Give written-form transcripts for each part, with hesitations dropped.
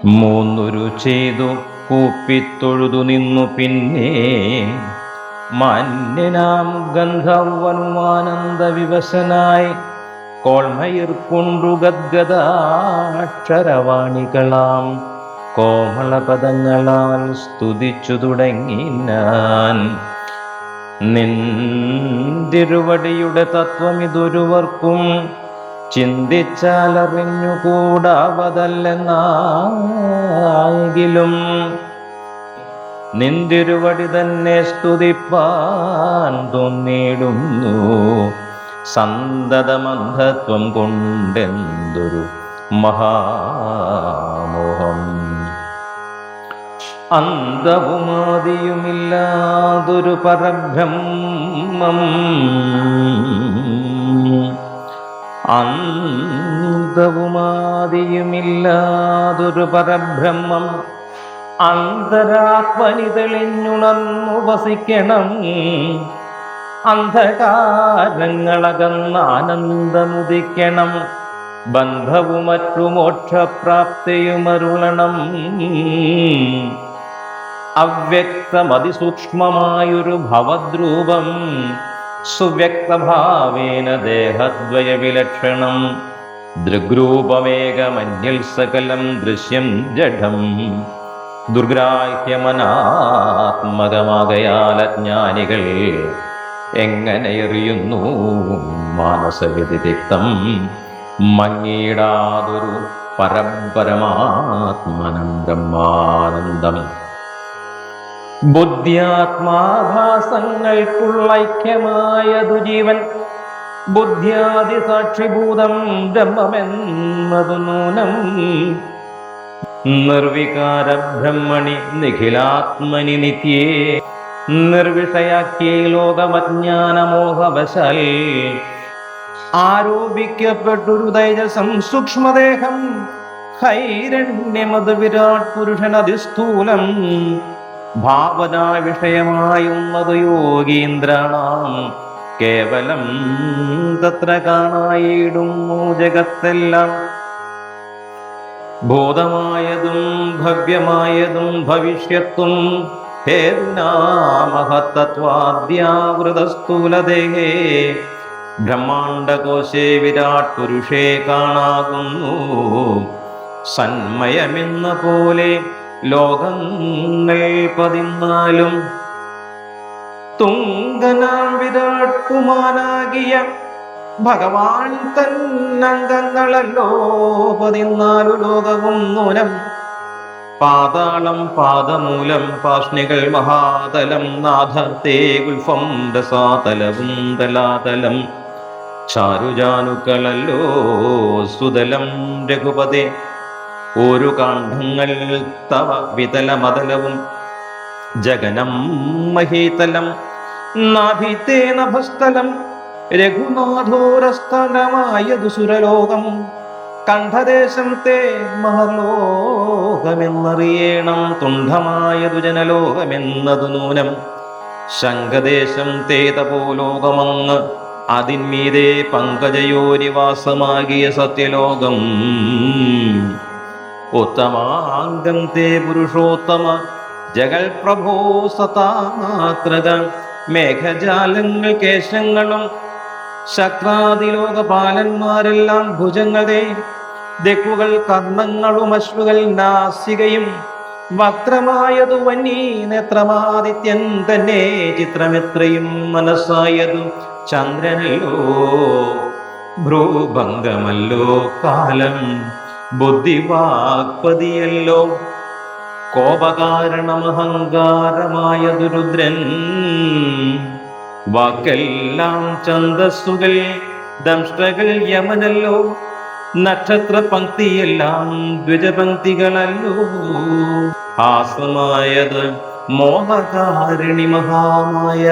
മൂന്നുരു ചെയ്തു കൂപ്പിത്തൊഴുതു നിന്നു. പിന്നെ മാന്യനാം ഗന്ധർവനുമാനന്ദ വിവശനായി കോൾമയിർ കൊണ്ടു ഗദ്ഗദാക്ഷരവാണികളാം കോമളപദങ്ങളാൽ സ്തുതിച്ചു തുടങ്ങിനാൻ. നിന്തിരുവടിയുടെ തത്വമിതൊരുവർക്കും ചിന്തിച്ചാലറിഞ്ഞുകൂടാവതല്ലെന്നായെങ്കിലും നിന്തിരുവടി തന്നെ സ്തുതിപ്പാൻ തോന്നിയിടുന്നു. സന്തതമന്ധത്വം കൊണ്ടെന്തൊരു മഹാമോഹം. അന്തവുമാദിയുമില്ലാതൊരു പരബ്രഹ്മം, അന്തവുമാദിയുമില്ലാതൊരു പരബ്രഹ്മം അന്തരാത്മനി തെളിഞ്ഞുണർന്നു വസിക്കണം. അന്ധകാരങ്ങളകന്നാനന്ദമുദിക്കണം. ബന്ധവും മറ്റു മോക്ഷപ്രാപ്തിയുമരുളണം. അവ്യക്തമതിസൂക്ഷ്മമായൊരു ഭവദ്രൂപം സുവ്യക്തഭാവേന ദേഹദ്വയ വിലക്ഷണം. ദൃഗ്രൂപമേകമന്യൽ സകലം ദൃശ്യം ജഡം. ദുർഗ്രാഹ്യമനാത്മകമാകയാൽ അജ്ഞാനികൾ എങ്ങനെ എറിയുന്നു മാനസവിദിക്തം. മങ്ങിയിടാതൊരു പരമ്പരമാത്മനം ബ്രഹ്മാനന്ദം. ബുദ്ധ്യാത്മാഭാസങ്ങൾക്കുള്ള ഐക്യമായതു ജീവൻ. ബുദ്ധ്യാദി സാക്ഷിഭൂതം ബ്രഹ്മമെന്നതു നൂനം. നിർവികാര ബ്രഹ്മണി നിഖിലാത്മനി നിത്യേ നിർവിഷയാക്കിയ ലോകമജ്ഞാനമോഹവശാൽ ആരോപിക്കപ്പെട്ടൊരു തൈജസം സൂക്ഷ്മദേഹം. ഹൈരണ്യമത് വിരാട് പുരുഷനതിസ്ഥൂലം. ഭാവനാ വിഷയമായുന്നത് യോഗീന്ദ്രാണാം കേവലം. തത്ര കാണായിടുന്നു ജഗത്തെല്ലാം. ഭൂതമായതും ഭവ്യമായതും ഭവിഷ്യത്തും ഹേതുനാമഹത്തത്വാദ്യാവൃതസ്ഥൂലദേഹേ. ബ്രഹ്മാണ്ഡകോശേ വിരാട് പുരുഷേ കാണാകുന്നു. സന്മയമെന്ന പോലെ ലോകങ്ങൾ 14 തുങ്കനാം വിരാട് കുമാരാകിയ ഭഗവാൻ തന്നംഗങ്ങളല്ലോ 14 ലോകവും നൂനം. പാതാളം പാദമൂലം പാഷ്ണികൾ മഹാതലം. നാഥത്തെ ഗുൽഫം രസാതലവും തലാതലം. ചാരുജാനുക്കളല്ലോ സുതലം രഘുപതേ. ഒരു കാണ്ഡങ്ങൾ തവ വിതലമതലവും ജഗനം മഹീതലം. നാഭിത്തേ നഭസ്ഥലം രഘുനാഥോരസ്ഥലമായതു സുരലോകം. കണ്ഠദേശം തേ മഹലോകമെന്നറിയണം. തുണ്ഡമായതു ജനലോകമെന്നതു നൂനം. ശംഖദേശം തേ തപോലോകമങ്ങ്. അതിന്മീതേ പങ്കജയോനിവാസമാകിയ സത്യലോകം. ഉത്തമാംഗം തേ പുരുഷോത്തമ ജഗൽ പ്രഭോ സതാത്രക. മേഘജാലങ്ങൾ കേശങ്ങളും ശക്രാദിലോകപാലന്മാരെല്ലാം ഭുജങ്ങളെ. ദിക്കുകൾ കർണങ്ങളും അശ്വകൾ നാസികയും. വക്രമായതു വന്നി നേത്രമാദിത്യൻ തന്നെ. ചിത്രമെത്രയും മനസ്സായതു ചന്ദ്രനല്ലോ. ഭ്രൂഭംഗമല്ലോ കാലം. ബുദ്ധിവാക്പതിയല്ലോ. കോപകാരണമഹങ്കാരമായതു രുദ്രൻ. വാക്കെല്ലാം ഛന്ദസ്സുകൾ ദംഷ്ടകൾ യമനല്ലോ. നക്ഷത്ര പങ്ക്തിയെല്ലാം ദ്വിജപങ്ക്തികളല്ലോ. ഹാസമായത് മോഹകാരിണി മഹാമായ.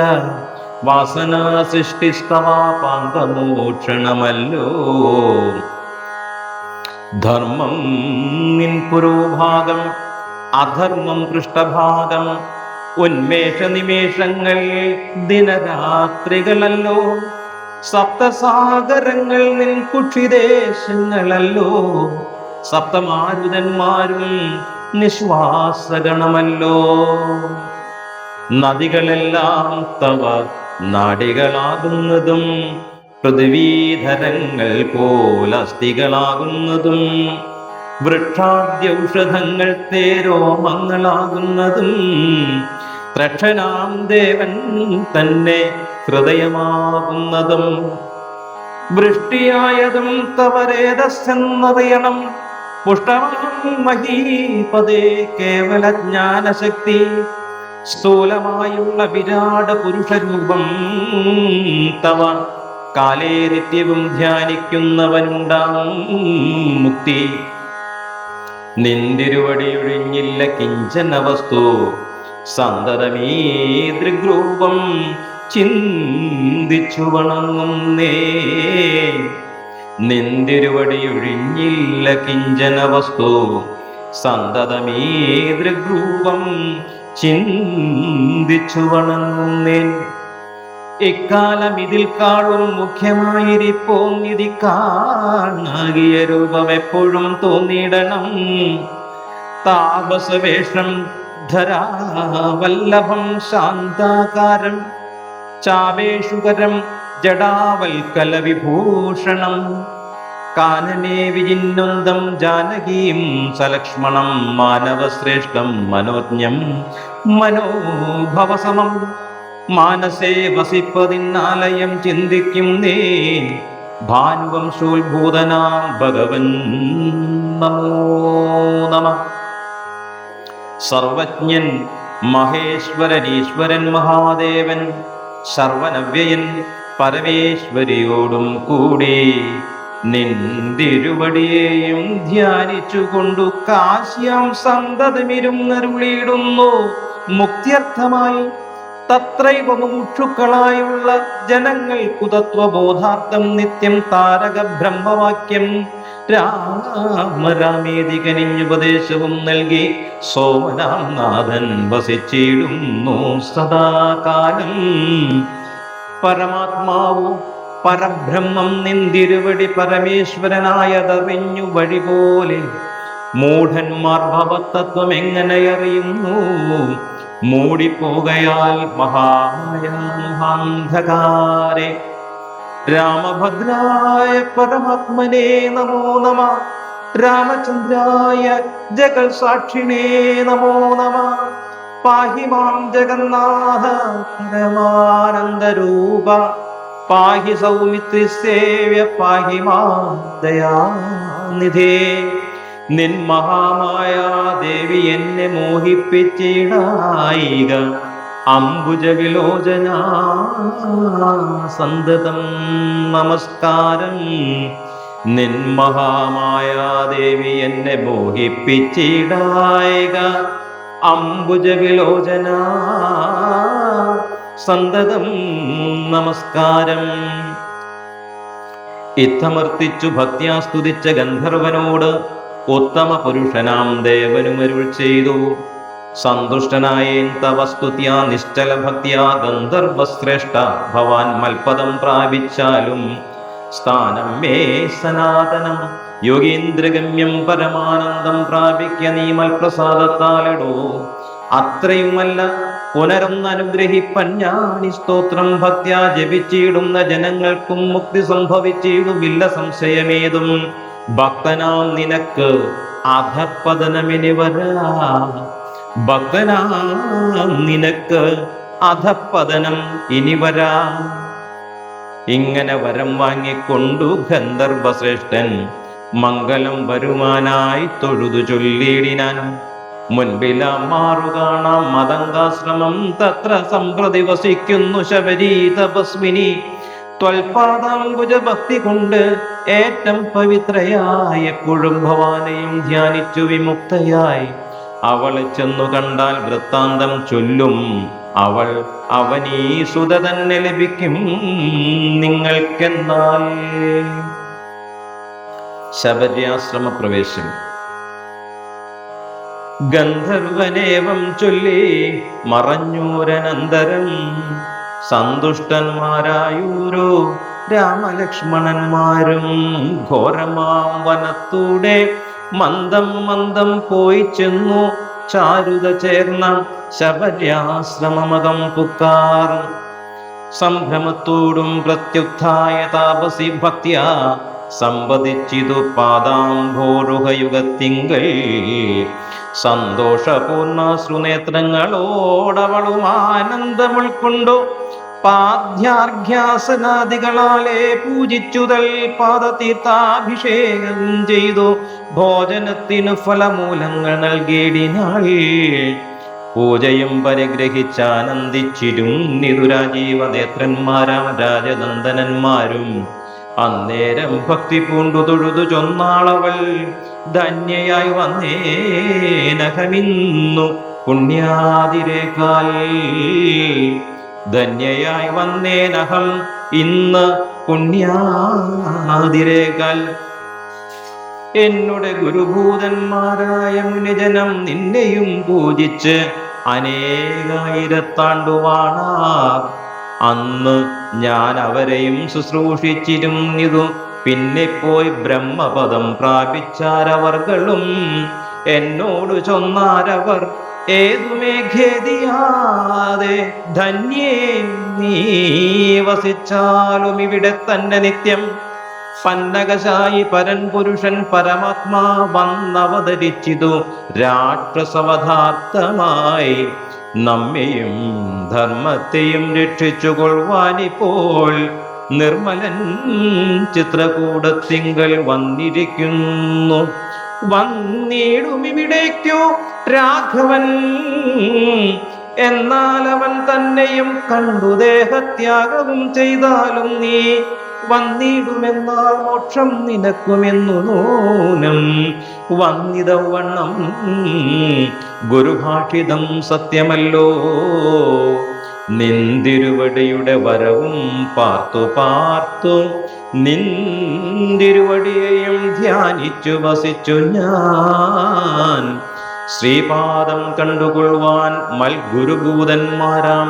വാസനാ സൃഷ്ടിസ്തവാപാന്തമോക്ഷണമല്ലോ. ധർമ്മം നിൻ പുരോഭാഗം അധർമ്മം പൃഷ്ഠഭാഗം. ഉന്മേഷ നിമേഷങ്ങൾ ദിനരാത്രികളല്ലോ. സപ്തസാഗരങ്ങൾ നിൻ കുക്ഷിദേശങ്ങളല്ലോ. സപ്തമാരുതന്മാരും നിശ്വാസഗണമല്ലോ. നദികളെല്ലാം തവ നാടികളാകുന്നതും പൃഥ്വീധരങ്ങൾ പോലസ്ഥികളാകുന്നതും വൃക്ഷാദ്യൗഷധങ്ങൾ തേരോമങ്ങളാകുന്നതും ത്രക്ഷനാം ദേവൻ തന്നെ ഹൃദയമാകുന്നതും വൃഷ്ടിയായതും തവരേതസ്സെന്നറിയണം. പുഷ്ടമാം മഹീപദേ കേവല ജ്ഞാനശക്തി സ്ഥൂലമായുള്ള വിരാട് പുരുഷരൂപം തവ കാലേ നിത്യവും ധ്യാനിക്കുന്നവനുണ്ടാം മുക്തി. നിന്തിരുവടിയൊഴിഞ്ഞില്ല കിഞ്ചന വസ്തു സന്തതമീ ദൃഗ്രൂപം ചിന്തിച്ചു വണങ്ങുന്നേ. നിന്തിരുവടിയൊഴിഞ്ഞില്ല കിഞ്ചന വസ്തു സന്തതമീ ദൃഗ്രൂപം ചിന്തിച്ചു വണങ്ങുന്നേ. ഇക്കാലം ഇതിൽ കാളും മുഖ്യമായിരിപ്പോന്നിതി കാണാകിയ രൂപം എപ്പോഴും തോന്നിയിടണം. താപസവേഷം ധരാവല്ലഭം ശാന്താകാരം ചാവേഷുകരം ജടാവൽക്കല വിഭൂഷണം കാനനേ വിജിന്നൊന്തം ജാനകീം സലക്ഷ്മണം മാനവശ്രേഷ്ഠം മനോജ്ഞം മനോഭവസമം മാനസേ വസിപ്പതിന്നാലയം ചിന്തിക്കും നീ ഭാനുവംശോത്ഭൂതനാം ഭഗവൻ നമോ നമഃ. സർവജ്ഞൻ മഹേശ്വരനീശ്വരൻ മഹാദേവൻ സർവനവ്യയൻ പരമേശ്വരിയോടും കൂടി നിന്തിരുവടിയെയും ധ്യാനിച്ചുകൊണ്ടു കാശ്യാം സന്തതമിരുന്നരുളിയിടുന്നു മുക്തിയർത്ഥമായി. തത്രൈവ മുമുക്ഷുക്കളായുള്ള ജനങ്ങൾക്കു തത്വബോധാർത്ഥം നിത്യം താരക ബ്രഹ്മവാക്യം രാമരാമേതി കനിഞ്ഞുപദേശവും നൽകി സോമനാം നാഥൻ വസിച്ചിടുന്നു സദാകാലം. പരമാത്മാവു പരബ്രഹ്മം നിന്തിരുവടി പരമേശ്വരനായതറിഞ്ഞു വഴി പോലെ മൂഢന്മാർ ഭവതത്വം എങ്ങനെ അറിയുന്നു? മൂടിപ്പോകയാൽ മഹാന്ധകാരെ. രാമഭദ്രായ പരമാത്മനേ നമോ നമ. രാമചന്ദ്രായ ജഗൽ സാക്ഷിണേ നമോ നമ. പാഹി മാം ജഗന്നാഥ പരമാനന്ദരൂപ. പാഹി സൗമിത്രി സേവ്യ പാഹി മാം ദയാനിധേ. നിൻ മഹാമായ ദേവി എന്നെ മോഹിപ്പിച്ചിടായിക അംബുജ വിലോചന സന്തതം നമസ്കാരം. നിൻ മഹാമായ ദേവി എന്നെ മോഹിപ്പിച്ചിടായിക അംബുജ വിലോചന സന്തതം നമസ്കാരം. ഇത്തമർത്തിച്ചു ഭക്ത്യാ സ്തുതിച്ച ഗന്ധർവനോട് ഉത്തമ പുരുഷനാം ദേവനുമരുൾ ചെയ്തു. സന്തുഷ്ടനായേൻ തവ സ്തുത്യാ നിശ്ചല ഭക്തിയാ ഗന്ധർവശ്രേഷ്ഠ ഭവാൻ മൽപദം പ്രാപിച്ചാലും സ്ഥാനം മേ സനാതനം. യോഗീന്ദ്രഗമ്യം പരമാനന്ദം പ്രാപിക്ക നീ മൽപ്രസാദത്താലിടോ. അത്രയുമല്ല പുനരൊന്നനുഗ്രഹിപ്പൻ ഞാനി സ്തോത്രം ഭക്ത്യാ ജപിച്ചിടുന്ന ജനങ്ങൾക്കും മുക്തി സംഭവിച്ചിടുമില്ല സംശയമേതും. ഭക്തനാം നിനക്ക് അധപ്പതനമിനി വരാ. ഭക്തനാം നിനക്ക് അധപ്പതനം ഇനി വരാ. ഇങ്ങനെ വരം വാങ്ങിക്കൊണ്ടു ഗന്ധർവശ്രേഷ്ഠൻ മംഗളം വരുമാനായി തൊഴുതു ചൊല്ലിയിടിനാൻ. മുൻപിലാം മാറുകാണാം മതങ്കാശ്രമം തത്ര സമ്പ്രതി വസിക്കുന്നു ശബരി തപസ്വിനി. ത്വൽപാദാംബുജ ഭക്തി കൊണ്ട് ഏറ്റം പവിത്രയായി എപ്പോഴും ഭവാനെയും ധ്യാനിച്ചു വിമുക്തയായി. അവളെ ചെന്നു കണ്ടാൽ വൃത്താന്തം ചൊല്ലും. അവൾ അവനീ സുത തന്നെ ലഭിക്കും നിങ്ങൾക്കെന്നാൽ. ശബര്യാശ്രമ പ്രവേശം. ഗന്ധർവനേവം ചൊല്ലി മറഞ്ഞൂരനന്തരം സന്തുഷ്ടന്മാരായൂരോ രാമലക്ഷ്മണന്മാരും ഘോരമാം വനത്തൂടെ മന്ദം മന്ദം പോയി ചെന്നു ചാരുത ചേർന്ന ശബര്യാശ്രമമകം പുക്കാർ. സംഭ്രമത്തോടും പ്രത്യുത്ഥായ താപസി ഭക്തിയ സമ്പദിച്ചിതു പാദാംഭോരുഹയുഗത്തിങ്കൽ. സന്തോഷപൂർണ്ണശ്രുനേത്രങ്ങളോടവളും ആനന്ദമുൾക്കൊണ്ടു പാദ്യാർഘ്യാസനാദികളാലെ പൂജിച്ചുതൽ പാദതീർത്ഥാഭിഷേകം ചെയ്തു ഭോജനത്തിനു ഫലമൂലങ്ങൾ നൽകിയിടിനാൾ. പൂജയും പരിഗ്രഹിച്ചാനന്ദിച്ചിരുന്നിതു രാജീവനേത്രന്മാരാം രാജനന്ദനന്മാരും. അന്നേരം ഭക്തി പൂണ്ടു തൊഴുതു ചൊന്നാളവൾ, ധന്യയായി വന്നേനഹമിന്നു പുണ്യാതിരേക്കാൽ. ധന്യയായി വന്നേനഹം ഇന്ന് പുണ്യാതിരേക്കാൽ. എന്നുടെ ഗുരുഭൂതന്മാരായ മുനിജനം നിന്നെയും പൂജിച്ച് അനേകായിരത്താണ്ടുവാണാർ. അന്ന് ഞാൻ അവരെയും ശുശ്രൂഷിച്ചിരുന്നിതു. പിന്നെ പോയി ബ്രഹ്മപദം പ്രാപിച്ചാരവർകളും. എന്നോട് ചൊന്നാരവർ, ഏതുമേ ഖേദിയാതെ ധന്യേ നീ വസിച്ചാലും ഇവിടെ തന്നെ നിത്യം. പന്നകശായി പരൻ പുരുഷൻ പരമാത്മാ വന്നവതരിച്ചിതു രാക്ഷസവധാർത്ഥമായി. നമ്മെയും ധർമ്മത്തെയും രക്ഷിച്ചുകൊള്ളുവാനിപ്പോൾ നിർമ്മലൻ ചിത്രകൂടത്തിങ്കൽ വന്നിരിക്കുന്നു. വന്നിടുമിവിടേക്കോ രാഘവൻ, എന്നാൽ അവൻ തന്നെയും കണ്ടു ദേഹത്യാഗവും ചെയ്താലും നീ വന്നിടുമെന്നാൽ മോക്ഷം നിനക്കുമെന്നു നൂനം. വന്നിതവണ്ണം ഗുരുഭാഷിതം സത്യമല്ലോ. നിന്തിരുവടിയുടെ വരവും പാർത്തു പാർത്തു നിന്തിരുവടിയെയും ധ്യാനിച്ചു വസിച്ചു ഞാൻ. ശ്രീപാദം കണ്ടുകൊള്ളുവാൻ മൽഗുരുഭൂതന്മാരാം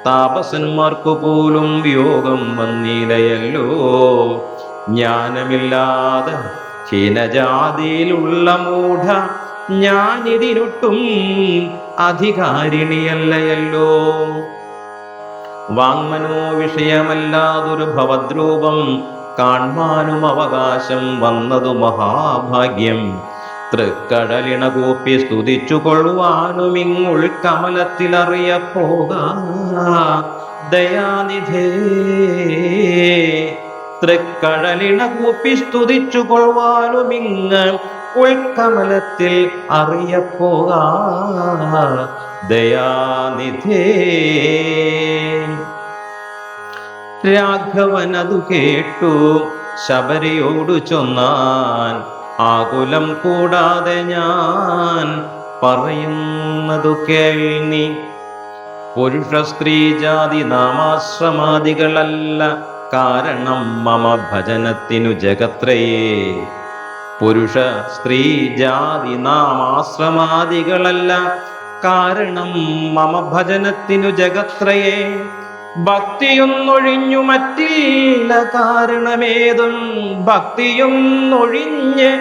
താപസന്മാർക്കു പോലും യോഗം വന്നിലയല്ലോ. ജ്ഞാനമില്ലാതെ ഹീനജാതിയിലുള്ള മൂഢ ഞാനിതിനൊട്ടും അധികാരിണിയല്ലയല്ലോ. വാങ്മനോ വിഷയമല്ലാതൊരു ഭവദ്രൂപം കാൺമാനും അവകാശം വന്നതു മഹാഭാഗ്യം. തൃക്കടലിണ കൂപ്പി സ്തുതിച്ചു കൊള്ളുവാനുമിങ്ങുൾ കമലത്തിലറിയപ്പോക ദയാനിധേ. തൃക്കടലിണ കൂപ്പി സ്തുതിച്ചു കൊള്ളുവാനുമിങ്ങ് ഉൾക്കമലത്തിൽ അറിയപ്പോക ദയാനിധേ. രാഘവൻ അതു കേട്ടു ശബരിയോടു ചൊന്നാൻ, ആകുലം കൂടാതെ ഞാൻ പറയുന്നതു കേൾനി. പുരുഷ സ്ത്രീ ജാതി നാമാശ്രമാദികളല്ല കാരണം മമ ഭജനത്തിനു ജഗത്രയേ. പുരുഷ സ്ത്രീ ജാതി നാമാശ്രമാദികളല്ല കാരണം മമ ഭജനത്തിനു ജഗത്രയേ. ഭക്തിയൊന്നൊഴിഞ്ഞു മറ്റില്ല കാരണമേതും. ഭക്തിയൊന്നൊഴിഞ്ഞ്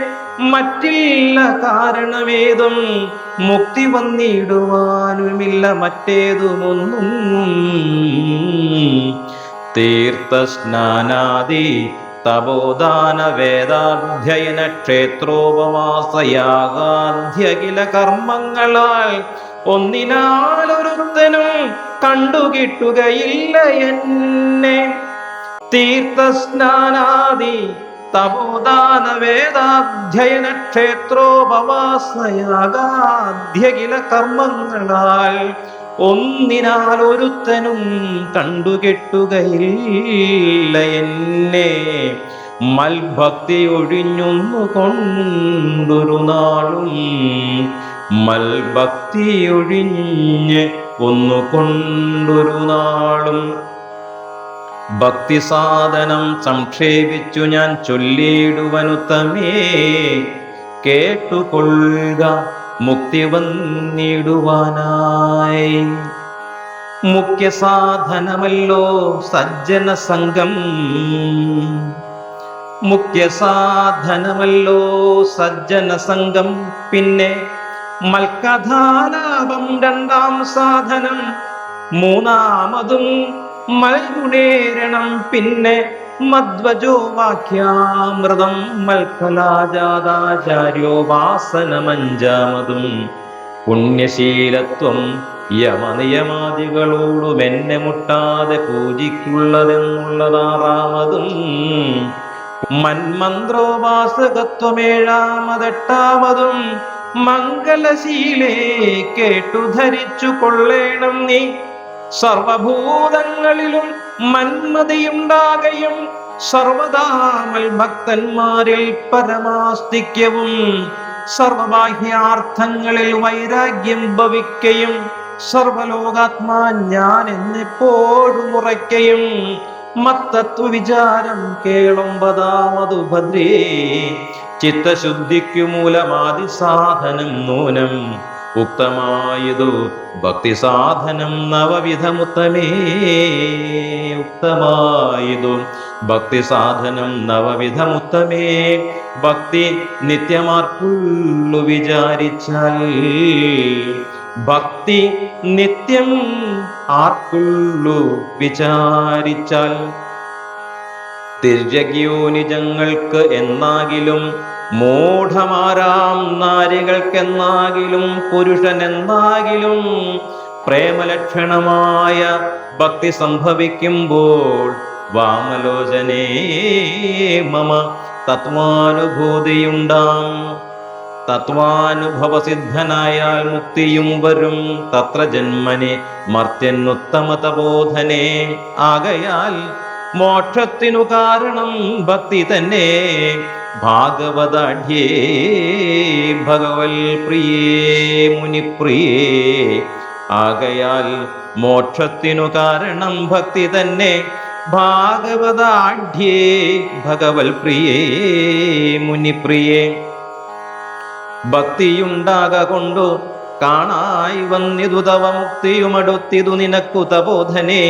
മറ്റില്ല കാരണമേതും. മുക്തി വന്നിടുവാനുമില്ല മറ്റേതുമൊന്നും. തീർത്ഥസ്നാനാദി തപോദാന വേദാധ്യയന ക്ഷേത്രോപവാസയാഗാധ്യഖില കർമ്മങ്ങളാൽ ഒന്നിനാലൊരുത്തനും കണ്ടുകിട്ടുകയില്ല എന്നെ. തീർത്ഥസ്നാനാദി തപോദാന വേദാധ്യയന ക്ഷേത്രോപവാസയാഗാധ്യഖില കർമ്മങ്ങളാൽ ഒന്നിനാൽ ഒരുത്തനും കണ്ടുകെട്ടുകയില്ല എന്നെ. മൽഭക്തി ഒഴിഞ്ഞൊന്നു കൊണ്ടൊരു നാളും. മൽഭക്തി ഒഴിഞ്ഞ് ഒന്നു കൊണ്ടൊരു നാളും. ഭക്തി സാധനം സംക്ഷേപിച്ചു ഞാൻ ചൊല്ലിയിടുവനുത്തമേ. കേട്ടുകൊള്ളുക മുക്തി വന്നിടുവാനായി. മുഖ്യ സാധനമല്ലോ സജ്ജന സംഘം. മുഖ്യ സാധനമല്ലോ സജ്ജന സംഘം. പിന്നെ മൽക്കഥാലാപം രണ്ടാം സാധനം. മൂന്നാമതും മൽഗുണേരണം. പിന്നെ മധ്വജോ വാക്യാമൃതം മൽക്കലാജാതാചാര്യോപാസനമഞ്ചാമതും. പുണ്യശീലത്വം യമനിയമാദികളോടും എന്നെ മുട്ടാതെ പൂജിക്കുള്ളതെന്നുള്ളതാറാമതും. മന്മന്ത്രോപാസകത്വമേഴാമതെട്ടാമതും. മംഗലശീലേ കേട്ടു ധരിച്ചു കൊള്ളേണം നീ. സർവഭൂതങ്ങളിലും മന്മതിയുണ്ടാകയും സർവദാ മൽഭക്തന്മാരിൽ പരമാസ്തിക്യവും സർവബാഹ്യാർത്ഥങ്ങളിൽ വൈരാഗ്യം ഭവിക്കയും സർവലോകാത്മാ ഞാൻ എന്നെപ്പോഴും ഉറയ്ക്കയും മത്തത്വ വിചാരം കേളുമ്പതാമതു ഭദ്രേ. ചിത്തശുദ്ധിക്കു മൂലമാദി സാധനം നൂനം. ഉക്തമായതു ഭക്തി സാധനം നവവിധമുത്തമേ. ഉക്തമായതു ഭക്തി സാധനം നവവിധമുത്തമേ. ഭക്തി നിത്യമാർക്കുള്ളു വിചാരിച്ചാൽ. ഭക്തി നിത്യം ആർക്കുള്ളു വിചാരിച്ചാൽ. തിര്യഗ്യോനിജങ്ങൾക്ക് എന്നാകിലും മൂഢമാരാം നാരികൾക്കെന്നാകിലും പുരുഷനെന്നാകിലും പ്രേമലക്ഷണമായ ഭക്തി സംഭവിക്കുമ്പോൾ വാമലോചനേ മമ തത്വാനുഭൂതിയുണ്ടാം. തത്വാനുഭവസിദ്ധനായാൽ മുക്തിയും വരും. തത്ര ജന്മനെ മർത്യനുത്തമതബോധനേ. ആകയാൽ മോക്ഷത്തിനു കാരണം ഭക്തി തന്നെ. ഭാഗവതാഢ്യേ ഭഗവൽ പ്രിയേ മുനിപ്രിയേ. ആകയാൽ മോക്ഷത്തിനു കാരണം ഭക്തി തന്നെ. ഭാഗവതാഢ്യേ ഭഗവൽ പ്രിയേ മുനിപ്രിയേ. ഭക്തിയുണ്ടാക കൊണ്ടു കാണായി വന്നിതു തവ മുക്തിയുമടുത്തിതു നിനക്കു തബോധനേ.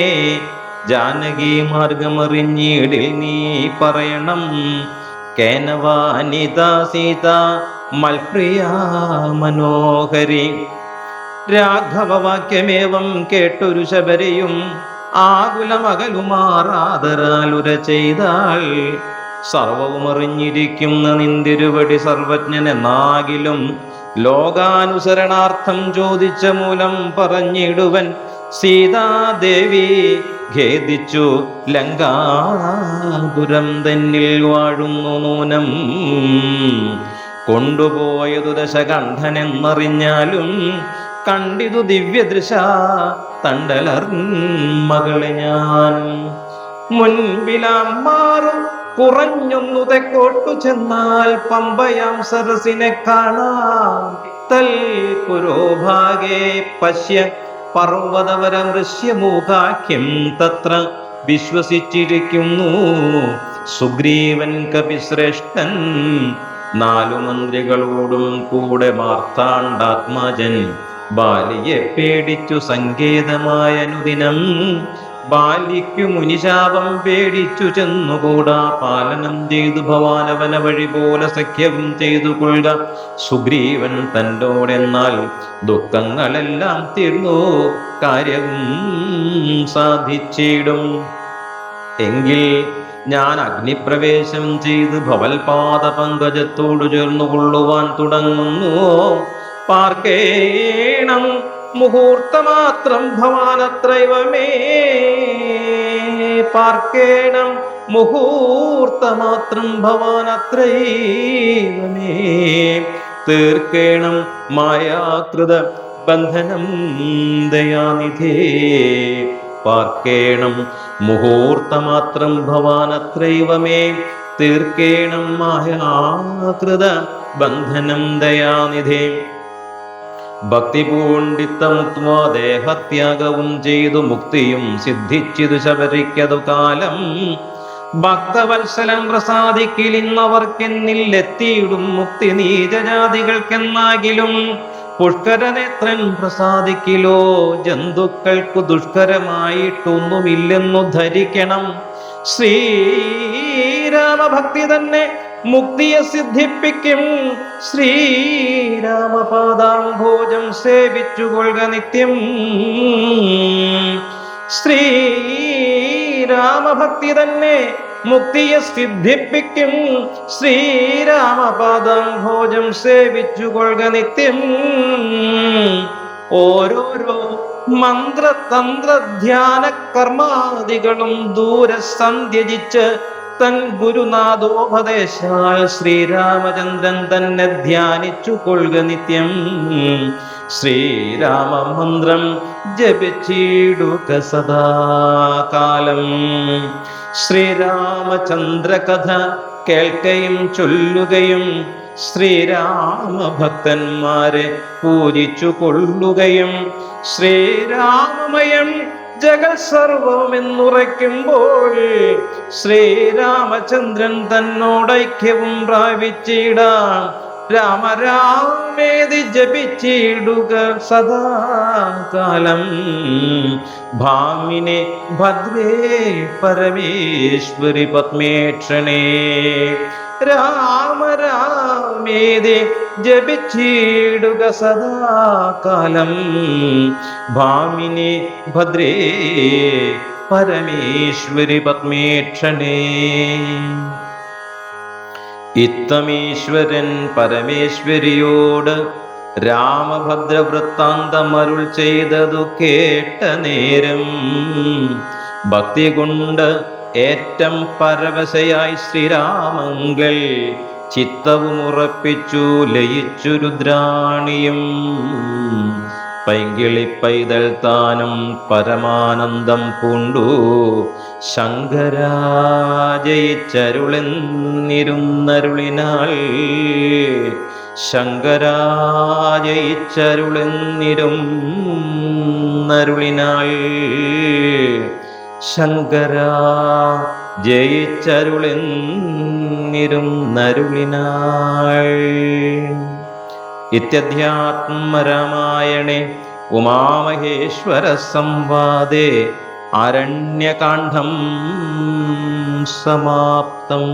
ജാനകി മാർഗമറിഞ്ഞിടിൽ നീ പറയണം. കേനവാനിതാ സീത മൽപ്രിയ മനോഹരി. രാഘവവാക്യമേവം കേട്ടൊരു ശബരിയും ആകുലമകലുമാറാദരാലുര ചെയ്താൾ. സർവവും അറിഞ്ഞിരിക്കുന്ന നിന്തിരുവടി സർവജ്ഞനെന്നാകിലും ലോകാനുസരണാർത്ഥം ചോദിച്ച മൂലം പറഞ്ഞിടുവൻ. സീതാദേവി ഖേദിച്ചു ലങ്കാപുരം തന്നിൽ വാഴുന്നു നൂനം. കൊണ്ടുപോയതു ദശകണ്ഠനെന്നറിഞ്ഞാലും കണ്ടിതു ദിവ്യദൃശ തണ്ടലർ മകളെ ഞാൻ. മുൻപിലാം മാറും കുറഞ്ഞൊന്നു തെക്കോട്ടു ചെന്നാൽ പമ്പയാം സരസിനെ കാണാം. തൽ പുരോഭാഗേ പശ്യ പർവ്വതവര ദൃശ്യമൂഖാഖ്യം. തത്ര വിശ്വസിച്ചിരിക്കുന്നു സുഗ്രീവൻ കപിശ്രേഷ്ഠൻ. 4 മന്ത്രികളോടും കൂടെ മാർത്താണ്ഡാത്മജൻ ബാലിയെ പേടിച്ചു സങ്കേതമായ അനുദിനം. ബാലിക്കു മുനിശാപം പേടിച്ചു ചെന്നുകൂടാ. പാലനം ചെയ്തു ഭവാനവന വഴി പോലെ സഖ്യവും ചെയ്തു കൊള്ളുക സുഗ്രീവൻ തന്നോടെന്നാൽ. ദുഃഖങ്ങളെല്ലാം തീർന്നു കാര്യവും സാധിച്ചിടും. എങ്കിൽ ഞാൻ അഗ്നിപ്രവേശം ചെയ്ത് ഭവൽപാദ പങ്കജത്തോടു ചേർന്നു കൊള്ളുവാൻ തുടങ്ങുന്നു. പാർക്കേണം മുഹൂർത്തമാത്രം ഭവാനത്രൈവമേ. പാർക്കേണം മുഹൂർത്തമാത്രം ഭവാനത്രൈവമേ. തീർക്കേണം മായാകൃത ബന്ധനം ദയാനിധേ. പാർക്കേണം മുഹൂർത്തമാത്രം ഭവാനത്രൈവമേ. തീർക്കേണം മായാകൃത ബന്ധനം ദയാനിധേ. ഭക്തി പൂണ്ടിത്തമുക്വാ ദേഹത്യാഗവും ചെയ്തു മുക്തിയും സിദ്ധിച്ചിതു ശബരിക്കതു കാലം. ഭക്തവത്സലം പ്രസാദിക്കിലിന്നവർക്കെന്നില്ലെത്തിയിടും മുക്തി നീചജാതികൾക്കെന്നാകിലും. പുഷ്കരനേത്രൻ പ്രസാദിക്കിലോ ജന്തുക്കൾക്കു ദുഷ്കരമായിട്ടൊന്നുമില്ലെന്നു ധരിക്കണം. ശ്രീരാമ ശ്രീരാമഭക്തി തന്നെ മുക്തിയെ സിദ്ധിപ്പിക്കും. ശ്രീരാമപാദാംഭോജം സേവിച്ചുകൊള്ളുക നിത്യം. ശ്രീരാമഭക്തി തന്നെ മുക്തിയെ സിദ്ധിപ്പിക്കും. ശ്രീരാമപാദാംഭോജം സേവിച്ചുകൊള്ളുക നിത്യം. ഓരോരോ മന്ത്രതന്ത്ര ധ്യാന കർമാദികളും ദൂരെ സന്ധ്യജിച്ച് തൻ ഗുരുനാഥോപദേശാൽ ശ്രീരാമചന്ദ്രൻ തന്നെ ധ്യാനിച്ചു കൊള്ളുക നിത്യം. ശ്രീരാമമന്ത്രം ജപിച്ചിടുക സദാകാലം. ശ്രീരാമചന്ദ്ര കഥ കേൾക്കുകയും ചൊല്ലുകയും ശ്രീരാമഭക്തന്മാരെ പൂജിച്ചു കൊള്ളുകയും ശ്രീരാമമയം ജഗത് സർവമെന്നുറയ്ക്കുമ്പോൾ ശ്രീരാമചന്ദ്രൻ തന്നോടൈക്യവും പ്രാപിച്ചിടാം. രാമരാമേതി ജപിച്ചിടുക സദാകാലം. ഭാമിനെ ഭദ്രേ പരമേശ്വരി പത്മേക്ഷണേ. രാമരാമേതി ജപിച്ചിടുക സദാകാലം. ഭാമിനി ഭദ്രേ പരമേശ്വരി പത്മേക്ഷണേ. ഇത്തമീശ്വരൻ പരമേശ്വരിയോട് രാമഭദ്ര വൃത്താന്തമരുൾ ചെയ്തതു കേട്ട നേരം ഭക്തി കൊണ്ട് ഏറ്റം പരവശയായി ശ്രീരാമങ്ങൾ ചിത്തവും ഉറപ്പിച്ചു ലയിച്ചു രുദ്രാണിയും. പൈങ്കിളി പൈതൽ താനും പരമാനന്ദം പൂണ്ടു ശങ്കരാജയിച്ചരുളെന്നിരുന്നരുളിനാൾ. ശങ്കരാജയിച്ചരുളെന്നിരുന്നരുളിനാൾ. ശങ്കരാ ജയിച്ചരുളെന്നിരുന്നരുളിനാൾ. ഇത്യധ്യാത്മരാമായണേ ഉമാമഹേശ്വര സംവാദേ ആരണ്യകാണ്ഡം സമാപ്തം.